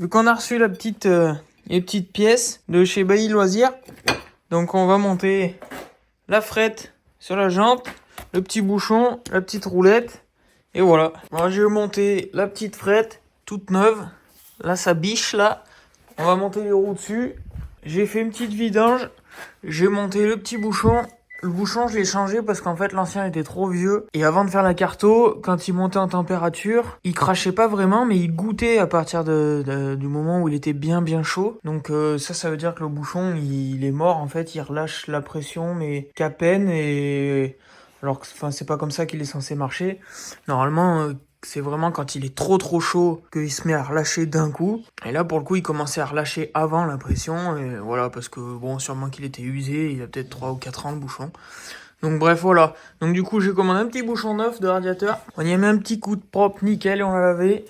vu qu'on a reçu les petites pièces de chez Bailly Loisirs, donc on va monter la frette sur la jante, le petit bouchon, la petite roulette, et voilà. Moi j'ai monté la petite frette, toute neuve, là ça biche là, on va monter les roues dessus, j'ai fait une petite vidange, j'ai monté le petit bouchon. Le bouchon, je l'ai changé parce qu'en fait, l'ancien était trop vieux. Et avant de faire la carto, quand il montait en température, il crachait pas vraiment, mais il goûtait à partir du moment où il était bien chaud. Donc ça veut dire que le bouchon, il est mort. En fait, il relâche la pression, mais qu'à peine. Et alors que, c'est pas comme ça qu'il est censé marcher. Normalement, c'est vraiment quand il est trop chaud qu'il se met à relâcher d'un coup. Et là, pour le coup, il commençait à relâcher avant la pression. Et voilà, parce que bon, sûrement qu'il était usé. Il a peut-être 3 ou 4 ans le bouchon. Donc bref, voilà. Donc du coup, j'ai commandé un petit bouchon neuf de radiateur. On y a mis un petit coup de propre, nickel, et on l'a lavé.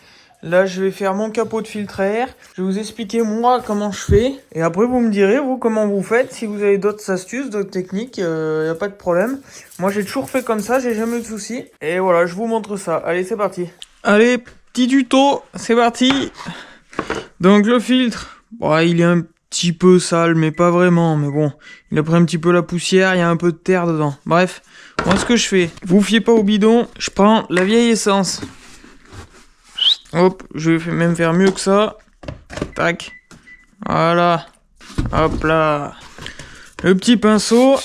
Là, je vais faire mon capot de filtre à air. Je vais vous expliquer moi comment je fais. Et après, vous me direz, vous, comment vous faites. Si vous avez d'autres astuces, d'autres techniques, y a pas de problème. Moi, j'ai toujours fait comme ça, j'ai jamais eu de soucis. Et voilà, je vous montre ça. Allez, c'est parti. Allez, petit tuto, c'est parti. Donc le filtre, bon, il est un petit peu sale, mais pas vraiment. Mais bon, il a pris un petit peu la poussière, il y a un peu de terre dedans. Bref, moi ce que je fais, vous fiez pas au bidon, je prends la vieille essence. Hop, je vais même faire mieux que ça. Tac. Voilà. Hop là. Le petit pinceau.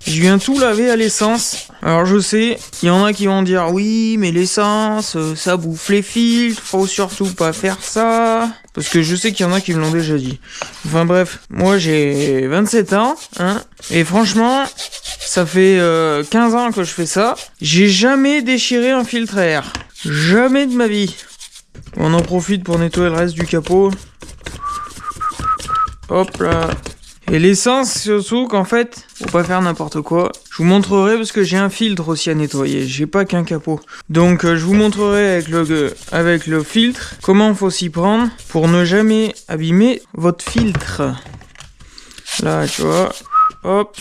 Je viens tout laver à l'essence. Alors je sais, il y en a qui vont dire oui, mais l'essence, ça bouffe les filtres, faut surtout pas faire ça. Parce que je sais qu'il y en a qui me l'ont déjà dit. Enfin bref, moi j'ai 27 ans, hein, et franchement, ça fait 15 ans que je fais ça. J'ai jamais déchiré un filtre à air. Jamais de ma vie. On en profite pour nettoyer le reste du capot. Hop là. Et l'essence, surtout qu'en fait, faut pas faire n'importe quoi. Je vous montrerai parce que j'ai un filtre aussi à nettoyer. J'ai pas qu'un capot. Donc je vous montrerai avec le filtre comment faut s'y prendre pour ne jamais abîmer votre filtre. Là, tu vois. Hop.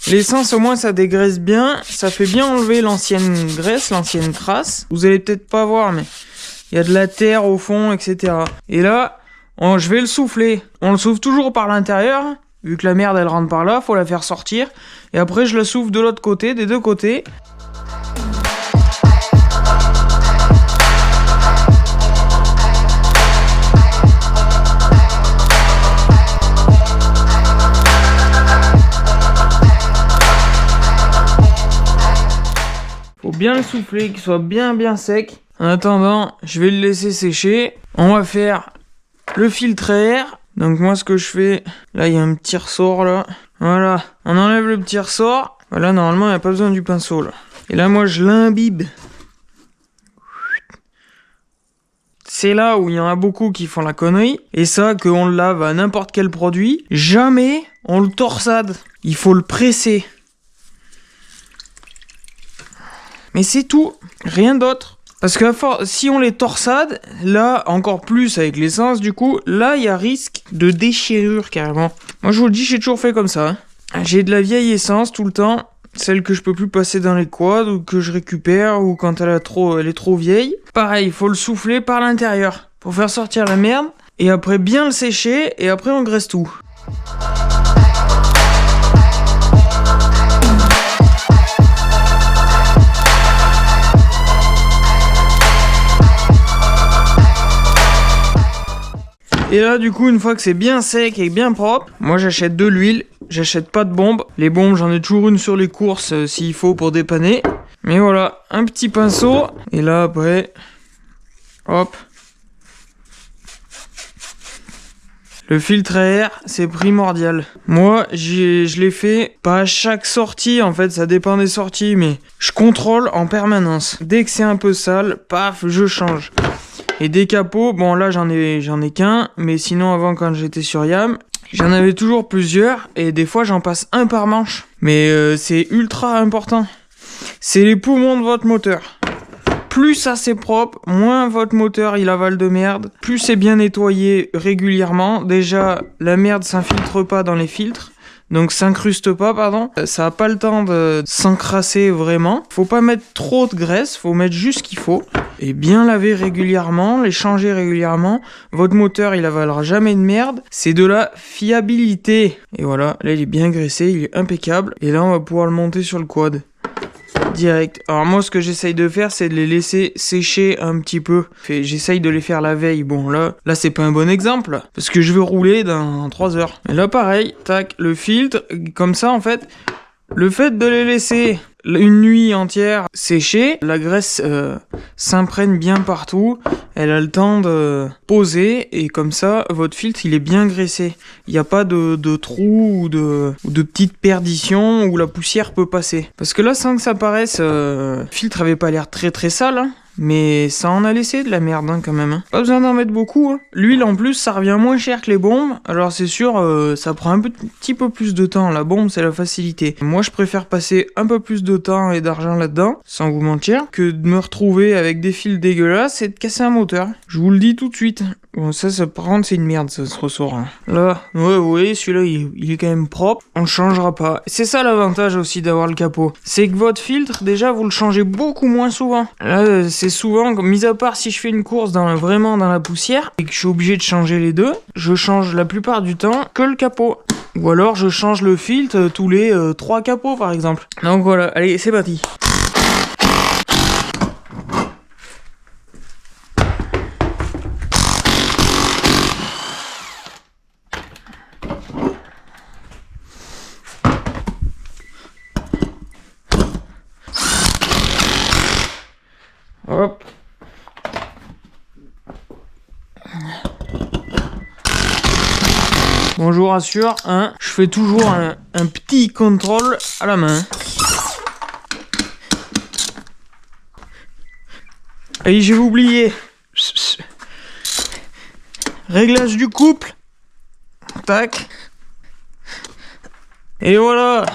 L'essence, au moins, ça dégraisse bien. Ça fait bien enlever l'ancienne graisse, l'ancienne crasse. Vous allez peut-être pas voir, mais il y a de la terre au fond, etc. Et là, je vais le souffler. On le souffle toujours par l'intérieur. Vu que la merde, elle rentre par là, faut la faire sortir. Et après, je le souffle de l'autre côté, des deux côtés. Faut bien le souffler, qu'il soit bien sec. En attendant, je vais le laisser sécher. On va faire le filtre à air. Donc moi ce que je fais, là il y a un petit ressort là. Voilà, on enlève le petit ressort. Voilà, normalement il n'y a pas besoin du pinceau là. Et là moi je l'imbibe. C'est là où il y en a beaucoup qui font la connerie. Et ça, qu'on le lave à n'importe quel produit, jamais on le torsade. Il faut le presser. Mais c'est tout, rien d'autre. Parce que si on les torsade, là, encore plus avec l'essence, du coup, là, il y a risque de déchirure, carrément. Moi, je vous le dis, j'ai toujours fait comme ça. Hein. J'ai de la vieille essence tout le temps, celle que je peux plus passer dans les quads, ou que je récupère, ou quand elle est trop vieille. Pareil, il faut le souffler par l'intérieur, pour faire sortir la merde, et après bien le sécher, et après on graisse tout. Et là, du coup, une fois que c'est bien sec et bien propre, moi j'achète de l'huile, j'achète pas de bombes. Les bombes, j'en ai toujours une sur les courses s'il faut pour dépanner. Mais voilà, un petit pinceau. Et là, après, hop. Le filtre à air, c'est primordial. Moi, je l'ai fait pas à chaque sortie, en fait, ça dépend des sorties, mais je contrôle en permanence. Dès que c'est un peu sale, paf, je change. Et des capots, bon là j'en ai qu'un, mais sinon avant quand j'étais sur Yam, j'en avais toujours plusieurs, et des fois j'en passe un par manche. Mais c'est ultra important. C'est les poumons de votre moteur. Plus ça c'est propre, moins votre moteur il avale de merde. Plus c'est bien nettoyé régulièrement. Déjà, la merde s'infiltre pas dans les filtres. donc s'incruste pas, pardon. Ça a pas le temps de s'encrasser vraiment. Faut pas mettre trop de graisse, faut mettre juste ce qu'il faut. Et bien laver régulièrement, les changer régulièrement. Votre moteur, il avalera jamais de merde. C'est de la fiabilité. Et voilà, là il est bien graissé, il est impeccable. Et là on va pouvoir le monter sur le quad. Direct. Alors moi ce que j'essaye de faire c'est de les laisser sécher un petit peu. J'essaye de les faire la veille. Bon là c'est pas un bon exemple parce que je veux rouler dans 3 heures. Et là pareil, tac, le filtre, comme ça en fait, le fait de les laisser une nuit entière sécher, la graisse s'imprègne bien partout, elle a le temps de poser et comme ça votre filtre il est bien graissé. Il n'y a pas de trous ou de petites perditions où la poussière peut passer. Parce que là sans que ça paraisse, le filtre avait pas l'air très très sale, hein. Mais ça en a laissé de la merde hein, quand même. Hein. Pas besoin d'en mettre beaucoup. Hein. L'huile en plus ça revient moins cher que les bombes. Alors c'est sûr ça prend un petit peu plus de temps. La bombe c'est la facilité. Moi je préfère passer un peu plus de temps et d'argent là-dedans, sans vous mentir, que de me retrouver avec des fils dégueulasses et de casser un moteur. Je vous le dis tout de suite. Bon ça par contre c'est une merde ça, ce ressort. Hein. Là, ouais vous voyez celui-là il est quand même propre. On le changera pas. C'est ça l'avantage aussi d'avoir le capot. C'est que votre filtre déjà vous le changez beaucoup moins souvent. Là c'est souvent, mis à part si je fais une course vraiment dans la poussière et que je suis obligé de changer les deux, je change la plupart du temps que le capot. Ou alors je change le filtre tous les 3 capots par exemple. Donc voilà, allez c'est parti. Hop. Bon, je vous rassure, hein, je fais toujours un petit contrôle à la main. Et j'ai oublié. Réglage du couple. Tac. Et voilà.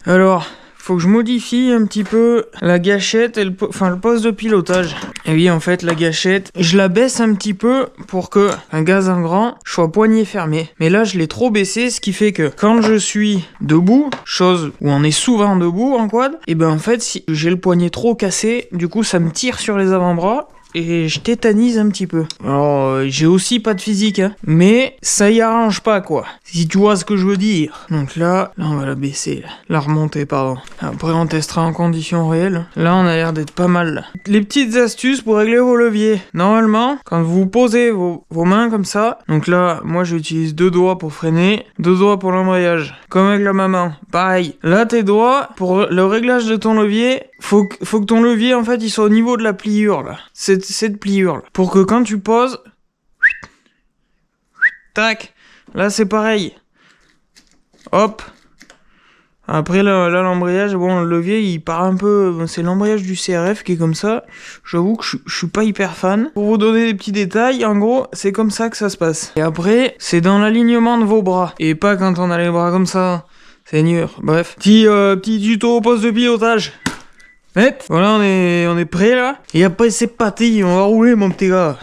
Alors... faut que je modifie un petit peu la gâchette et le poste de pilotage. Et oui, en fait, la gâchette, je la baisse un petit peu pour que un gaz en grand soit poignée fermée. Mais là, je l'ai trop baissé, ce qui fait que quand je suis debout, chose où on est souvent debout en quad, et ben en fait, si j'ai le poignet trop cassé, du coup, ça me tire sur les avant-bras. Et je tétanise un petit peu. Alors, j'ai aussi pas de physique, hein. Mais ça y arrange pas, quoi. Si tu vois ce que je veux dire. Donc là on va la baisser, là. La remonter, pardon. Après, on testera en conditions réelles. Là, on a l'air d'être pas mal, là. Les petites astuces pour régler vos leviers. Normalement, quand vous posez vos mains comme ça, donc là, moi, j'utilise 2 doigts pour freiner, 2 doigts pour l'embrayage. Comme avec la maman. Pareil. Là, tes doigts, pour le réglage de ton levier, faut que ton levier, en fait, il soit au niveau de la pliure, là. Cette pliure là. Pour que quand tu poses, tac, là c'est pareil. Hop. Après là l'embrayage, bon le levier il part un peu, c'est l'embrayage du CRF qui est comme ça. J'avoue que je suis pas hyper fan. Pour vous donner des petits détails, en gros c'est comme ça que ça se passe. Et après c'est dans l'alignement de vos bras. Et pas quand on a les bras comme ça. Seigneur, bref. Petit tuto au poste de pilotage. Net. Voilà, on est prêt là. Et après c'est parti, on va rouler mon petit gars.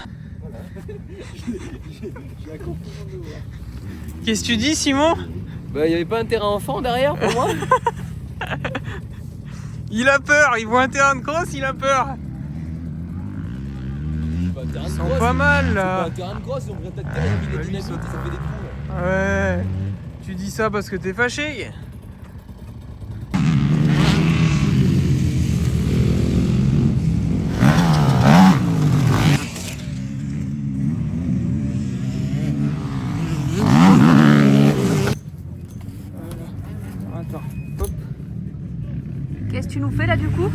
Qu'est-ce que tu dis Simon? Bah y avait pas un terrain enfant derrière pour moi. Il a peur, il voit un terrain de cross, il a peur. Ils sont pas mal là. C'est pas un terrain de cross, on pourrait peut-être la dynamique, ça fait des trous. Ouais. Tu dis ça parce que t'es fâché. Qu'est-ce que tu nous fais là du coup?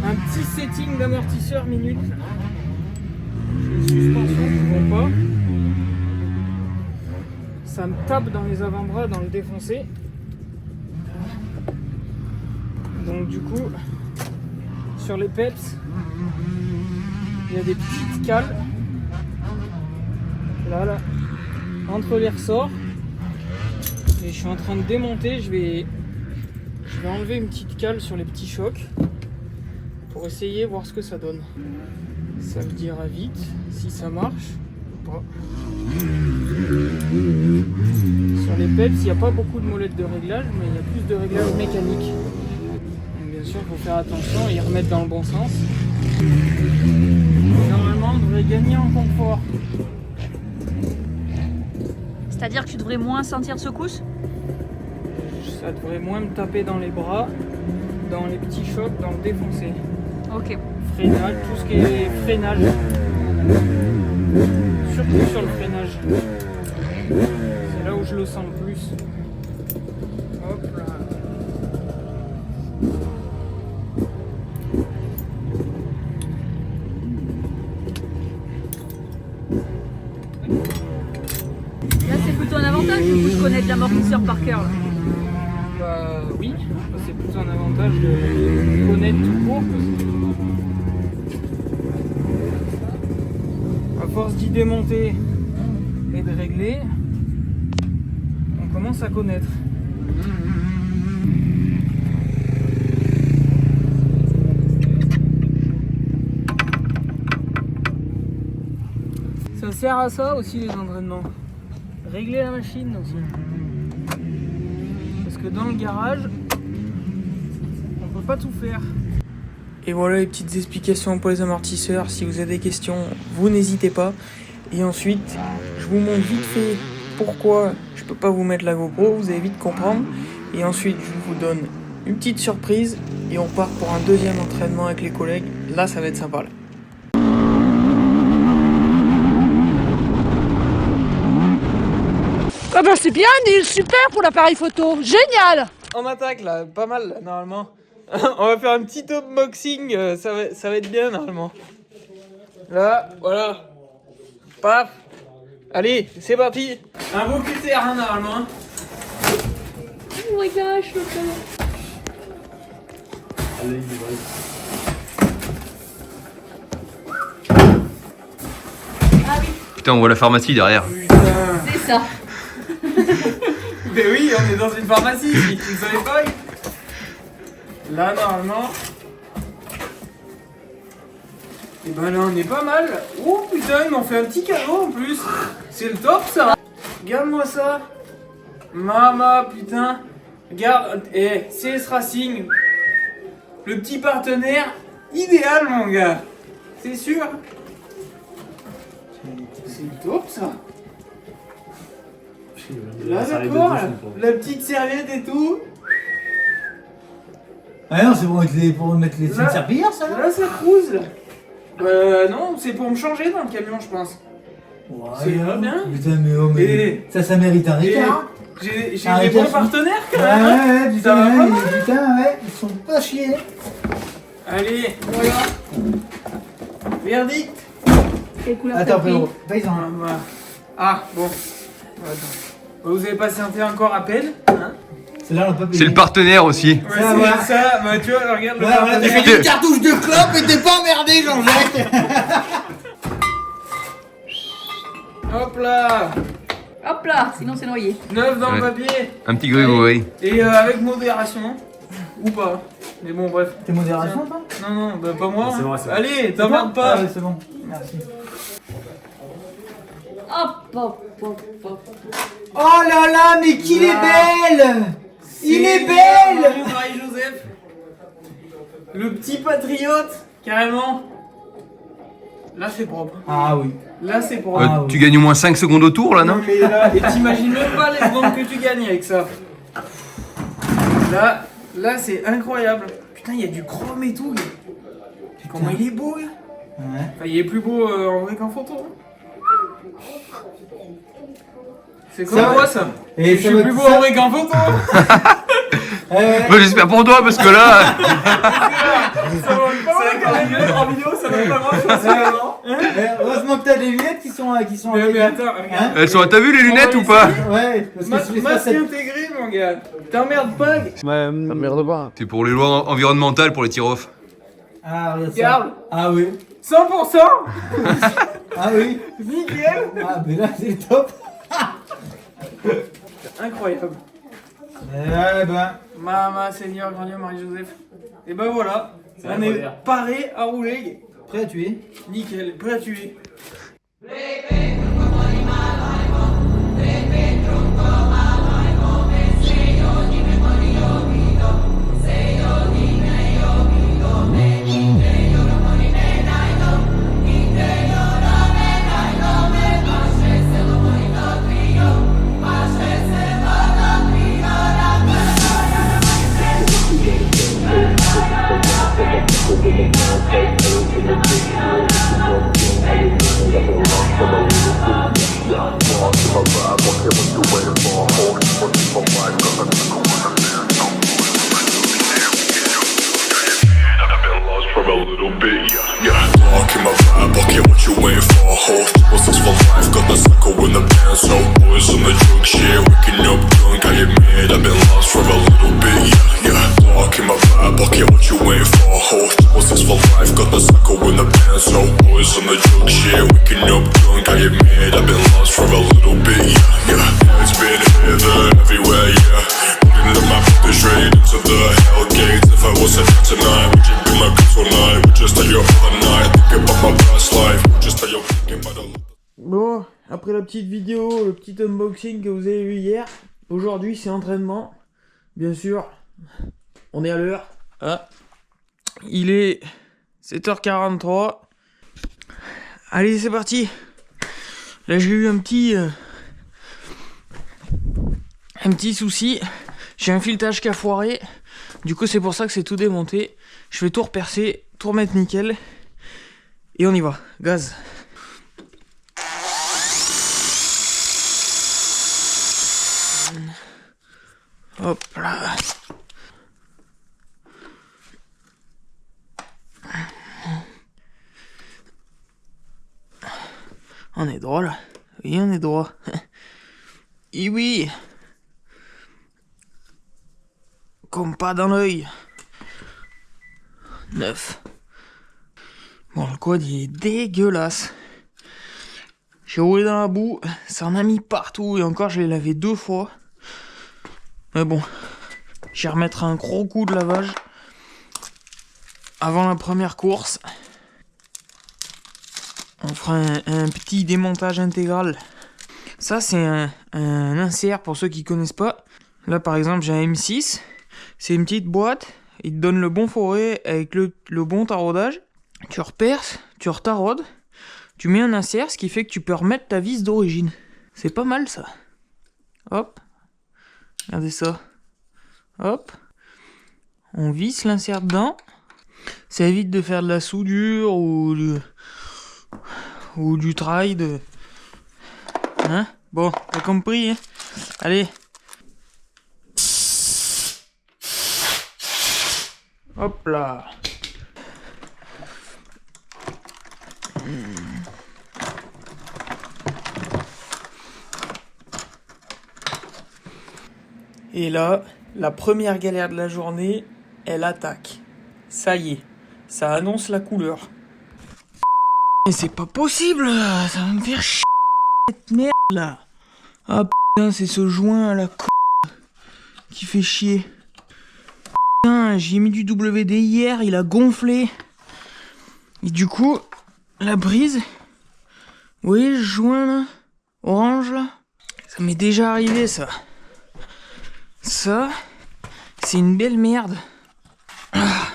Un petit setting d'amortisseur minute. Les suspensions ne vont pas. Ça me tape dans les avant-bras, dans le défoncé. Donc du coup, sur les peps, il y a des petites cales. Là, entre les ressorts. Et je suis en train de démonter, je vais enlever une petite cale sur les petits chocs pour essayer voir ce que ça donne. Ça me dira vite si ça marche ou pas. Sur les peps, il n'y a pas beaucoup de molettes de réglage, mais il y a plus de réglage mécanique. Donc bien sûr, il faut faire attention et y remettre dans le bon sens. Et normalement, on devrait gagner en confort. C'est-à-dire que tu devrais moins sentir de secousse? Ça devrait moins me taper dans les bras, dans les petits chocs, dans le défoncé. Ok. Freinage, tout ce qui est freinage. Surtout sur le freinage. C'est là où je le sens le plus. Hop là. Là, c'est plutôt un avantage du coup de connaître l'amortisseur par cœur. Là. Bah oui, c'est plutôt un avantage de connaître tout court. À force d'y démonter et de régler, on commence à connaître. Ça sert à ça aussi les entraînements. Régler la machine aussi. Parce que dans le garage, on peut pas tout faire. Et voilà les petites explications pour les amortisseurs. Si vous avez des questions, vous n'hésitez pas. Et ensuite, je vous montre vite fait pourquoi je peux pas vous mettre la GoPro. Vous allez vite comprendre. Et ensuite, je vous donne une petite surprise. Et on part pour un deuxième entraînement avec les collègues. Là, ça va être sympa. Là. Ah bah c'est bien, Neil, super pour l'appareil photo, génial! On attaque là, pas mal là, normalement. On va faire un petit unboxing, ça va être bien normalement. Là, voilà. Paf. Allez, c'est parti. Un beau QTR hein, normalement. Oh my gosh, le Putain, on voit la pharmacie derrière. C'est ça. Mais oui, on est dans une pharmacie ici, vous savez pas? Là, normalement. Et ben là, on est pas mal. Oh putain, ils m'ont fait un petit cadeau en plus. C'est le top ça. Regarde-moi ça. Mama, putain. Regarde, CS Racing. Le petit partenaire idéal, mon gars. C'est sûr. C'est top ça. Là, d'accord, la petite serviette et tout. Ah non, c'est pour mettre les Là, serpillères, ça Là, ça cruise, là. Non, c'est pour me changer dans le camion, je pense. Ouais, C'est bien. Putain, mais oh, mais Et- ça mérite un Et écart. j'ai Ah, des bien bons sûr. partenaires, quand Ouais, même. hein. ouais, Ça putain, va pas ouais, mal. putain, ouais, ils sont pas chiés. Allez, voilà. Verdict. Quelle couleur Attends, t'as pris? frérot, paysan. Ah, bon. Attends. Vous avez patienté encore à peine, hein? C'est là, on l'a pas payé. C'est le partenaire aussi. Ouais, Ça c'est va. ça, bah tu vois, regarde le Voilà, voilà, partenaire. t'as fait une cartouche de clope et t'es pas emmerdé, Jean-Jacques. Hop là. Hop là, sinon c'est noyé. Neuf dans le Ouais. papier. Un petit Grégory. Et avec modération. Ou pas. Mais bon, bref. T'es modération, toi? Non, non, bah pas moi. C'est bon, c'est bon. Allez, t'emmerdes pas. Ah, ouais, c'est bon, merci. Hop, hop, hop, hop. Oh là là, mais qu'il est belle! Il est belle! Marie-Joseph. Le petit patriote, carrément. Là, c'est propre. Ah oui. Là, c'est propre. Ah, oui. Tu gagnes au moins 5 secondes au tour là, non? mais là, et t'imagines même pas les secondes que tu gagnes avec ça. Là, c'est incroyable. Putain, il y a du chrome et tout. Comment il est beau, là. Ouais. Enfin, il est plus beau en vrai qu'en photo. hein. C'est Ça comme va. moi, ça. Et Je ça suis va plus être beau ça. en vrai qu'en photo. Moi j'espère pour toi parce que là. Ça va pas mal, quand même. En vidéo, ça va pas grand-chose. Heureusement que t'as des lunettes qui sont avec. Mais attends, regarde. Hein? Elles sont. T'as vu les lunettes ou pas? Ouais, parce que si tu fais Masque ça, intégré, mon gars. T'emmerdes pas. Merde pas. C'est pour les lois environnementales pour les tir-off. Ah, regarde ça. Regarde. Ah oui. 100%. Ah oui. Nickel. Ah, mais là, c'est top. Incroyable. Eh ben. Mama, Seigneur, grand Dieu, Marie-Joseph. Et ben voilà. On est paré à rouler. Prêt à tuer. Nickel. Prêt à tuer. Bon, après la petite vidéo, le petit unboxing que vous avez vu hier, aujourd'hui c'est entraînement. Bien sûr, on est à l'heure. Ah. Il est 7h43. Allez, c'est parti. Là, j'ai eu un petit souci. J'ai un filetage qui a foiré. Du coup, c'est pour ça que c'est tout démonté. Je vais tout repercer, tout remettre nickel. Et on y va. Gaz. Hop là. On est droit là. Oui, on est droit. Et oui. Comme pas dans l'œil. 9. Bon, le code il est dégueulasse. J'ai roulé dans la boue, ça en a mis partout et encore je l'ai lavé 2 fois. Mais bon, je vais remettre un gros coup de lavage avant la première course. On fera un petit démontage intégral. Ça c'est un insert pour ceux qui connaissent pas. Là par exemple j'ai un M6. C'est une petite boîte. Il te donne le bon foret avec le bon taraudage. Tu reperces, tu retaraudes. Tu mets un insert, ce qui fait que tu peux remettre ta vis d'origine. C'est pas mal ça. Hop. Regardez ça. Hop. On visse l'insert dedans. Ça évite de faire de la soudure ou du trail de... Hein? Bon, t'as compris, hein? Allez. Hop là. Et là, la première galère de la journée, elle attaque. Ça y est, ça annonce la couleur. Mais c'est pas possible, ça va me faire chier cette merde là. Ah putain, c'est ce joint à la qui fait chier. Putain, j'ai mis du WD hier, il a gonflé. Et du coup, la brise, vous voyez le joint là, orange là, ça m'est déjà arrivé ça. Ça, c'est une belle merde. Ah.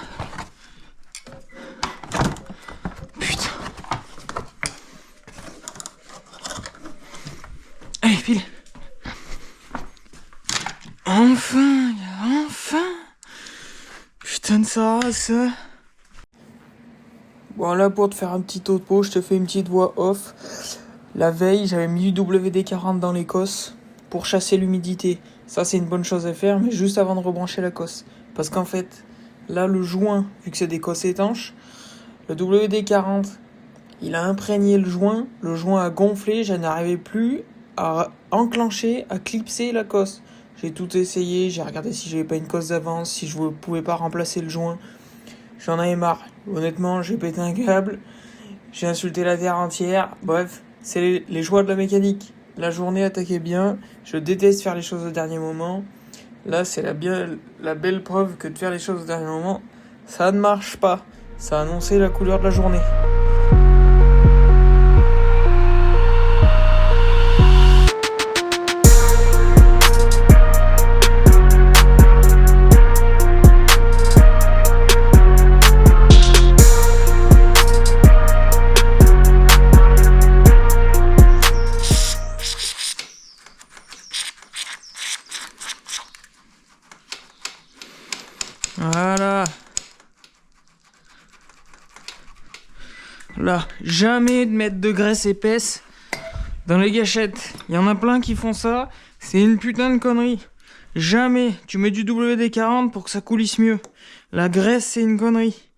Putain. Allez, file. Enfin, enfin. Putain de ça. Bon, là, pour te faire un petit topo, je te fais une petite voix off. La veille, j'avais mis du WD-40 dans les cosses pour chasser l'humidité. Ça, c'est une bonne chose à faire, mais juste avant de rebrancher la cosse. Parce qu'en fait, là, le joint, vu que c'est des cosses étanches, le WD-40, il a imprégné le joint a gonflé, je n'arrivais plus à enclencher, à clipser la cosse. J'ai tout essayé, j'ai regardé si j'avais pas une cosse d'avance, si je pouvais pas remplacer le joint. J'en avais marre. Honnêtement, j'ai pété un câble, j'ai insulté la terre entière. Bref, c'est les joies de la mécanique. La journée attaquait bien, je déteste faire les choses au dernier moment. Là, c'est la belle preuve que de faire les choses au dernier moment, ça ne marche pas. Ça a annoncé la couleur de la journée. Voilà. Là, jamais de mettre de graisse épaisse dans les gâchettes. Il y en a plein qui font ça. C'est une putain de connerie. Jamais. Tu mets du WD-40 pour que ça coulisse mieux. La graisse, c'est une connerie.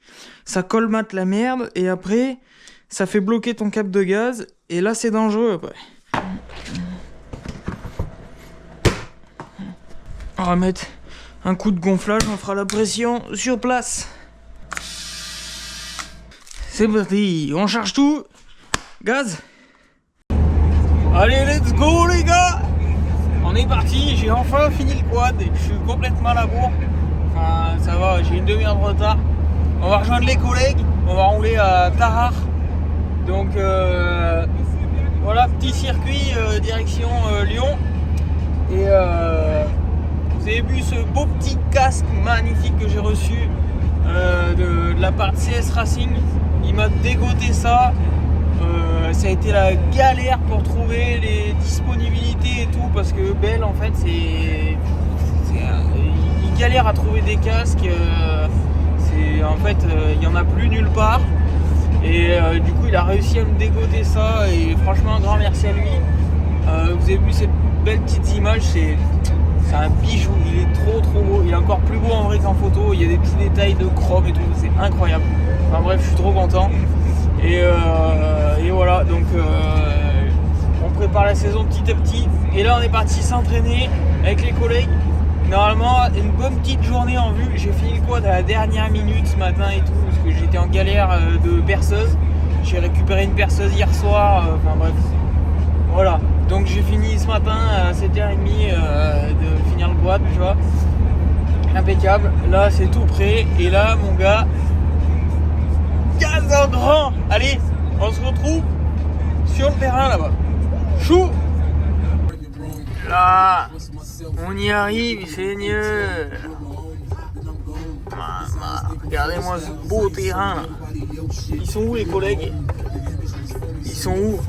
Ça colmate la merde et après, ça fait bloquer ton cap de gaz. Et là, c'est dangereux après. On va mettre un coup de gonflage, on fera la pression sur place. C'est parti, on charge tout. Gaz. Allez, let's go les gars. On est parti, j'ai enfin fini le quad. Je suis complètement à la bourre. Enfin, ça va, j'ai une demi-heure de retard. On va rejoindre les collègues, on va rouler à Tarare. Donc voilà, petit circuit direction Lyon. Et vous avez vu ce beau petit casque magnifique que j'ai reçu de la part de CS Racing. Il m'a dégoté ça. Ça a été la galère pour trouver les disponibilités et tout, parce que Bell en fait il galère à trouver des casques. En fait il n'y en a plus nulle part. Et du coup il a réussi à me dégoter ça et franchement un grand merci à lui. Vous avez vu ces belles petites images, c'est un bijou, il est trop beau, il est encore plus beau en vrai qu'en photo, il y a des petits détails de chrome et tout, c'est incroyable. Enfin bref, je suis trop content. Et voilà, donc on prépare la saison petit à petit. Et là on est parti s'entraîner avec les collègues. Normalement une bonne petite journée en vue. J'ai fini le quad à la dernière minute ce matin et tout, parce que j'étais en galère de perceuse. J'ai récupéré une perceuse hier soir, enfin bref. Voilà, donc j'ai fini ce matin à 7h30 de finir le quad, tu vois. Impeccable, là c'est tout prêt. Et là mon gars, gaz en grand. Allez, on se retrouve sur le terrain là-bas. Chou. Là, on y arrive, Seigneur. Regardez-moi ce beau terrain là. Ils sont où les collègues? Ils sont où?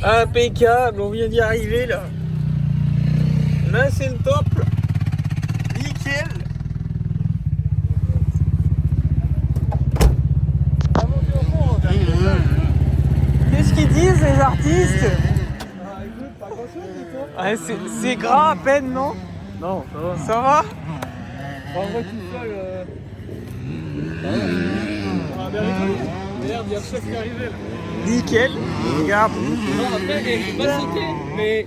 Impeccable, on vient d'y arriver là. Là c'est le top. Nickel. Qu'est-ce qu'ils disent les artistes? C'est gras à peine, non? Non, ça va. Ça va? En vrai, tout seul. On a bien rigolé. D'ailleurs, il y a le chef qui est arrivé là. Nickel. Regarde. Non, après, je vais pas sauter, mais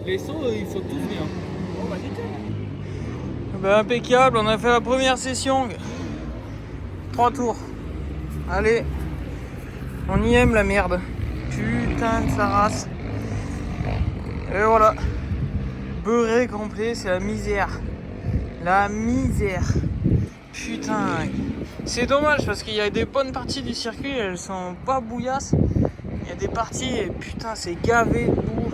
les sons, ils sont tous bien. Oh, bah nickel. Bah, impeccable, on a fait la première session. 3 tours. Allez. On y aime la merde. Putain de sa race. Et voilà. Beurré complet, c'est la misère. La misère. Putain. C'est dommage parce qu'il y a des bonnes parties du circuit, elles sont pas bouillasses. Il y a des parties et putain c'est gavé de boue.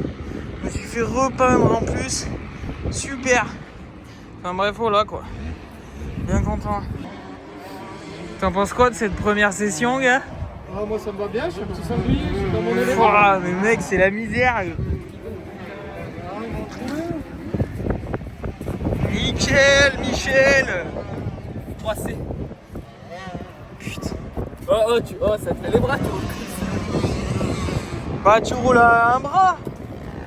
Je me suis fait repeindre en plus. Super. Enfin bref voilà quoi. Bien content. T'en penses quoi de cette première session gars? Ah, moi ça me va bien, je suis un petit sanglier, je suis dans mon élément. Ouah, mais mec c'est la misère. Nickel Michel. 3C. Putain. Oh, ça te fait les bras, toi. Bah tu roules à un bras.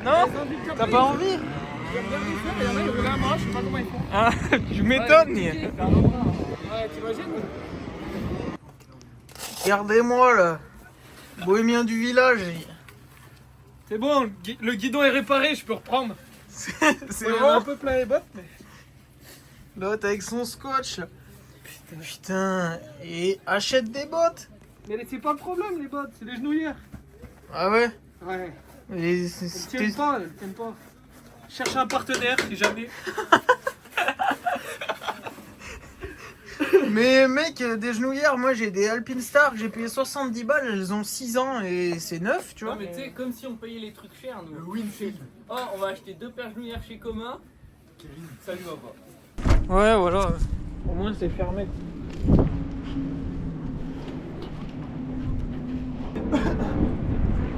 Non? T'as pas envie? J'aime bien les faire, mais il y en a qui roulent à un bras, je sais pas comment ils font. Ah, tu m'étonnes. Ouais, t'imagines? Regardez-moi là. Bohémien du village. C'est bon, le guidon est réparé, je peux reprendre. C'est Ouais, il en a un bon. peu plein les bottes, mais. L'autre avec son scotch. Putain. Et achète des bottes. Mais c'est pas le problème, les bottes, c'est les genouillères. Ah ouais? Ouais. Et Elles tiennent pas, elles tiennent pas. Cherche un partenaire, si jamais. Mais mec, des genouillères, moi j'ai des Alpinestar, j'ai payé 70 balles, elles ont 6 ans et c'est neuf, tu vois. Non mais tu sais, comme si on payait les trucs chers nous. Le Winfield. Oh, on va acheter 2 paires genouillères chez Coma. Ça lui va pas. Ouais, voilà. Au moins c'est fermé.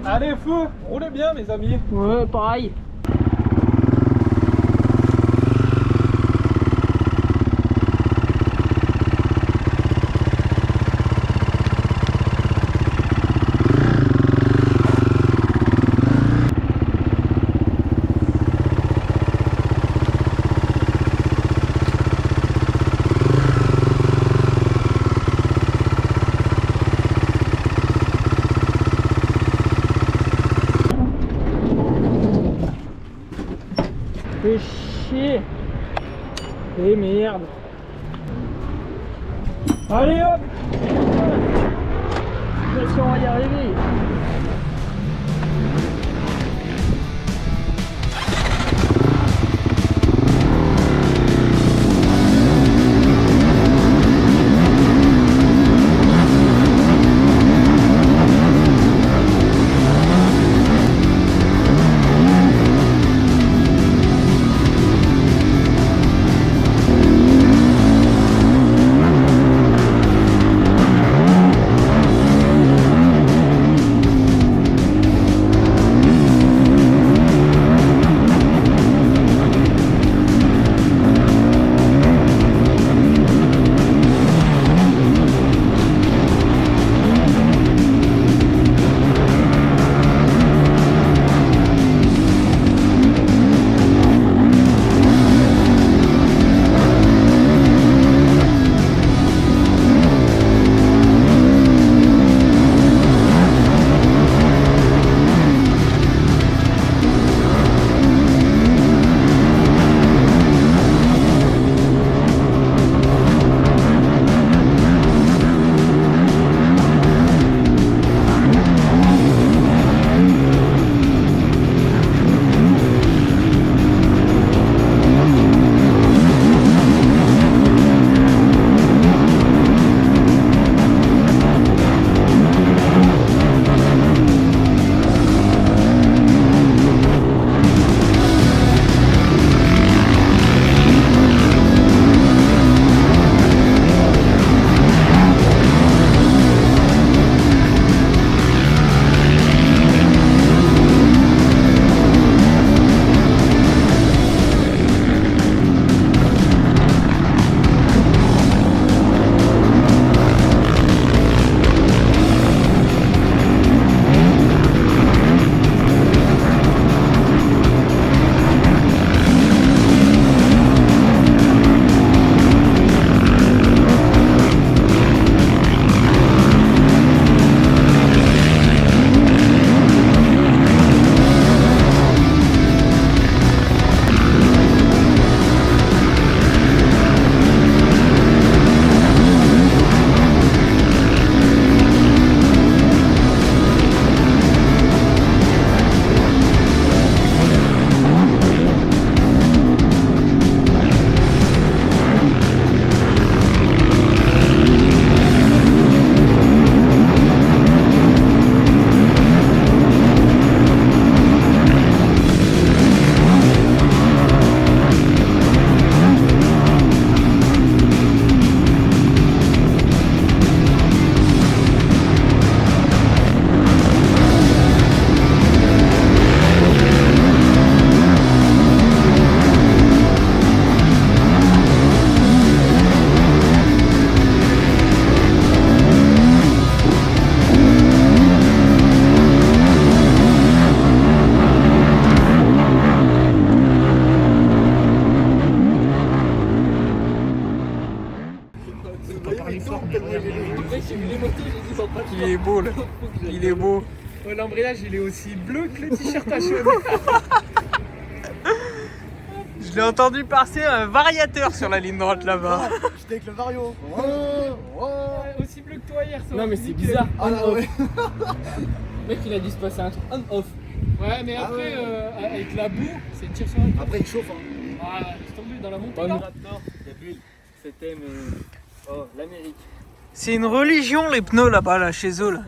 Allez, feu, roulez bien, mes amis. Ouais, pareil. fait chier. Et merde. Allez hop. Je sais pas si on va y arriver. Il est beau là. Il est beau. Ouais, l'embrayage il est aussi bleu que le t-shirt à cheveux. Je l'ai entendu passer un variateur sur la ligne droite là-bas. J'étais avec le Vario. Aussi bleu que toi hier. Non mais c'est bizarre. Ah ouais. Le mec il a dû se passer un truc on-off. Ouais mais après avec la boue c'est tir sur la. Après il chauffe. Hein. Ah c'est tombé dans la montée Oh, là. non. Il y a de l'huile. C'était mais. Oh l'Amérique. C'est une religion les pneus là-bas, là, chez eux. Là.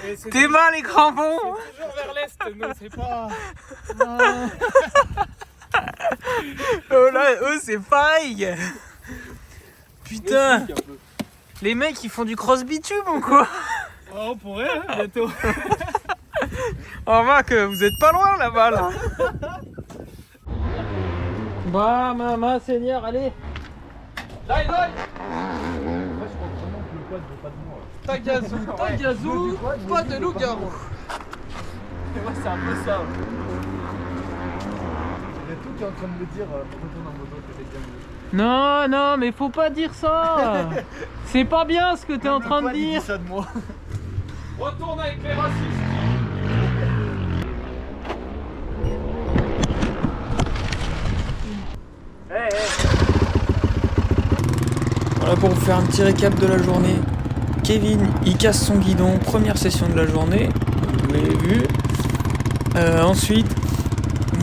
Et c'est Tes mains les crampons. toujours vers l'est, non c'est pas. Oh là, eux c'est pareil. Putain, Un peu. les mecs ils font du cross bitume ou quoi? Oh, on pourrait hein, bientôt. On remarque que vous êtes pas loin là-bas là. Bah maman Seigneur, allez. Tagazou, Tagazou, pas de loup-garou. Moi c'est un peu ça. Il y a tout qui est en train de me dire retourne en moto, peut-être bien mieux. Non, non, mais faut pas dire ça. C'est pas bien ce que t'es en train de dire. Ça de moi. Retourne avec les racistes. Voilà pour vous faire un petit récap de la journée. Kevin, il casse son guidon, première session de la journée, vous l'avez vu. Ensuite,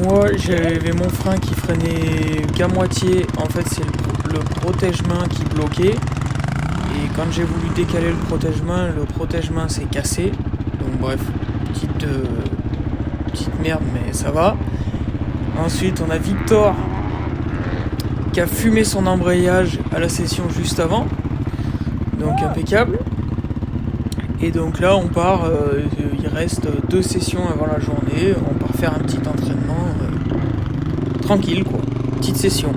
moi j'avais mon frein qui freinait qu'à moitié, en fait c'est le protège-main qui bloquait. Et quand j'ai voulu décaler le protège-main s'est cassé. Donc bref, petite merde mais ça va. Ensuite on a Victor qui a fumé son embrayage à la session juste avant. Donc impeccable. Et donc là on part, il reste 2 sessions avant la journée, on part faire un petit entraînement tranquille quoi, petite session.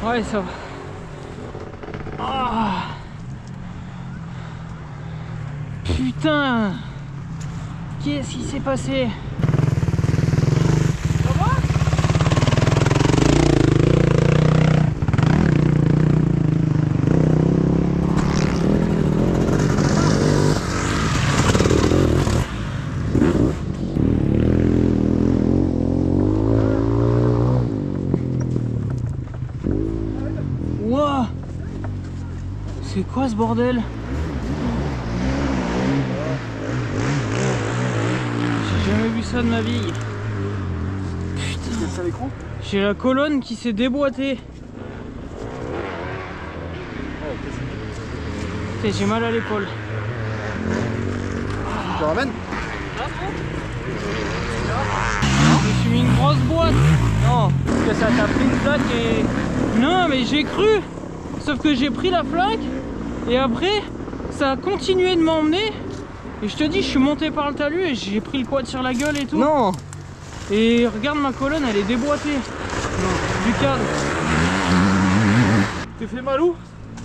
Ouais, ça va. Ah. Putain. Qu'est-ce qui s'est passé? Ça va? Wouah! C'est quoi ce bordel? J'ai jamais vu ça de ma vie. Putain. J'ai la colonne qui s'est déboîtée. Putain, j'ai mal à l'épaule. Tu te ramènes? Je me suis mis une grosse boîte. Non, parce que ça t'a pris une flaque et... Non, mais j'ai cru. Sauf que j'ai pris la flaque et après, ça a continué de m'emmener. Et je te dis, je suis monté par le talus et j'ai pris le quad sur la gueule et tout. Non. Et regarde ma colonne, elle est déboîtée. Du cadre. T'es fait mal où?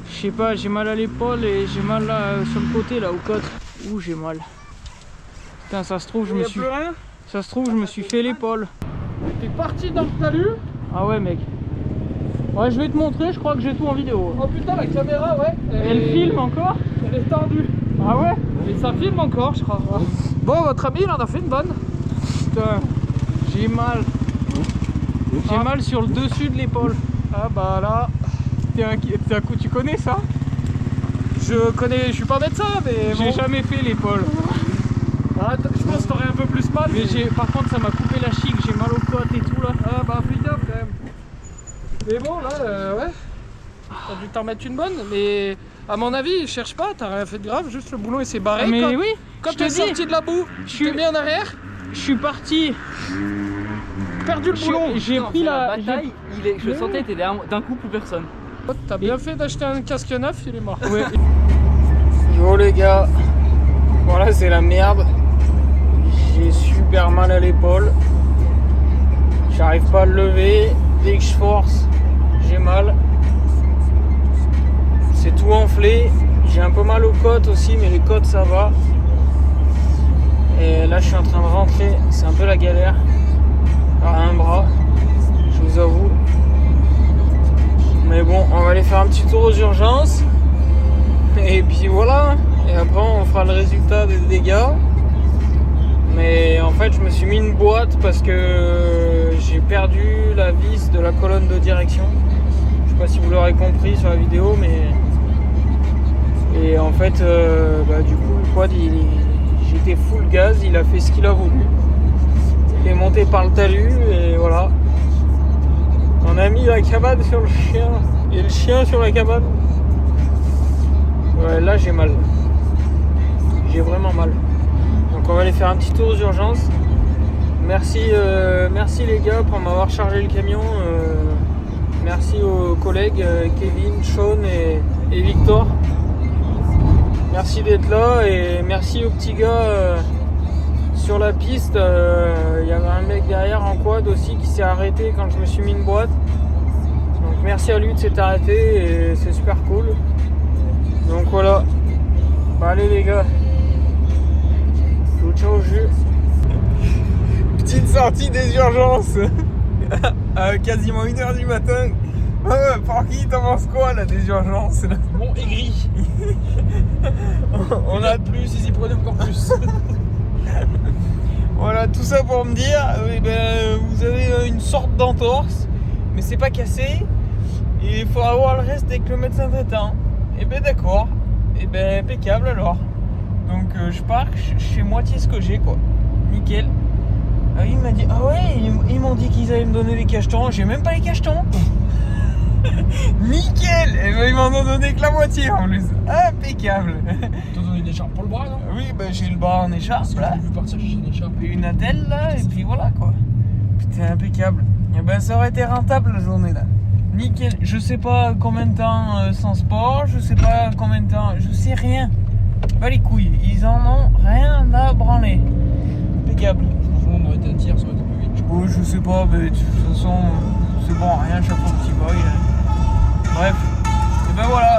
Je sais pas, j'ai mal à l'épaule et j'ai mal là, sur le côté là, au côte. Ouh, j'ai mal. Putain, ça se trouve, je me suis... Plus rien? Ça se trouve, je me suis fait l'épaule. T'es parti dans le talus? Ah ouais, mec. Ouais, je vais te montrer, je crois que j'ai tout en vidéo. Oh putain, la caméra, ouais. Elle filme encore? Elle est tendue. Ah ouais? Et ça filme encore, je crois. Bon, votre ami, il en a fait une bonne. Putain, j'ai mal. J'ai mal sur le dessus de l'épaule. Ah bah là, Tu connais ça? je suis pas médecin, mais J'ai bon. jamais fait l'épaule. Ah, je pense que t'aurais un peu plus mal. Mais par contre, ça m'a coupé la chic, j'ai mal aux côtes et tout là. Ah bah fais gaffe quand même. Mais bon là, ouais. T'as dû t'en mettre une bonne, mais à mon avis, cherche pas, t'as rien fait de grave, juste le boulot il s'est barré. Mais quand, oui, quand je te t'es dis. sorti de la boue, Je tu suis- t'es mis en arrière, je suis parti. perdu le boulot. J'ai pris la bataille, je sentais, t'es derrière moi. D'un coup, plus personne. T'as bien fait d'acheter un casque neuf, il est mort. Ouais. Yo les gars, voilà c'est la merde. J'ai super mal à l'épaule. J'arrive pas à le lever. Dès que je force, j'ai mal. C'est tout enflé. J'ai un peu mal aux côtes aussi, mais les côtes ça va. Et là je suis en train de rentrer. C'est un peu la galère. À un bras, je vous avoue. Mais bon, on va aller faire un petit tour aux urgences. Et puis voilà. Et après on fera le résultat des dégâts. Mais en fait je me suis mis une boîte parce que j'ai perdu la vis de la colonne de direction. Je sais pas si vous l'aurez compris sur la vidéo, mais... Et en fait, du coup le quad, j'étais full gaz, il a fait ce qu'il a voulu. Il est monté par le talus et voilà. On a mis la cabane sur le chien et le chien sur la cabane. Ouais, là j'ai mal. J'ai vraiment mal. Donc on va aller faire un petit tour aux urgences. Merci les gars pour m'avoir chargé le camion. Merci aux collègues Kevin, Sean et Victor. Merci d'être là et merci aux petits gars sur la piste. Il y avait un mec derrière en quad aussi qui s'est arrêté quand je me suis mis une boîte. Donc merci à lui de s'être arrêté et c'est super cool. Donc voilà. Bah, allez les gars. Ciao jus. Petite sortie des urgences à quasiment 1h du matin. Pour qui t'en penses quoi là des urgences là? Bon, aigri. On a plus, ils y prenaient encore plus. Voilà, tout ça pour me dire, vous avez une sorte d'entorse, mais c'est pas cassé. Et il faut avoir le reste avec le médecin traitant. Et ben d'accord, et ben impeccable alors. Donc je pars, je fais moitié ce que j'ai quoi. Nickel. Ah oui, il m'a dit, ah ouais, ils m'ont dit qu'ils allaient me donner des cachetons, j'ai même pas les cachetons. Nickel. Et ben ils m'en ont donné que la moitié en plus. Impeccable. T'as donné une écharpe pour le bras, non? Oui, j'ai le bras en écharpe là. J'ai vu partir chercher une écharpe. Et une attelle là, et puis voilà quoi. Putain, impeccable. Et ben ça aurait été rentable la journée là. Nickel. Je sais pas combien de temps sans sport, je sais pas combien de temps, je sais rien. Pas les couilles, ils en ont rien à branler. Impeccable. Franchement, on aurait été un tiers, ça aurait été plus vite. Oh, je sais pas, mais de toute façon, c'est bon, rien, chaque fois que tu vas, Bref. Et ben voilà,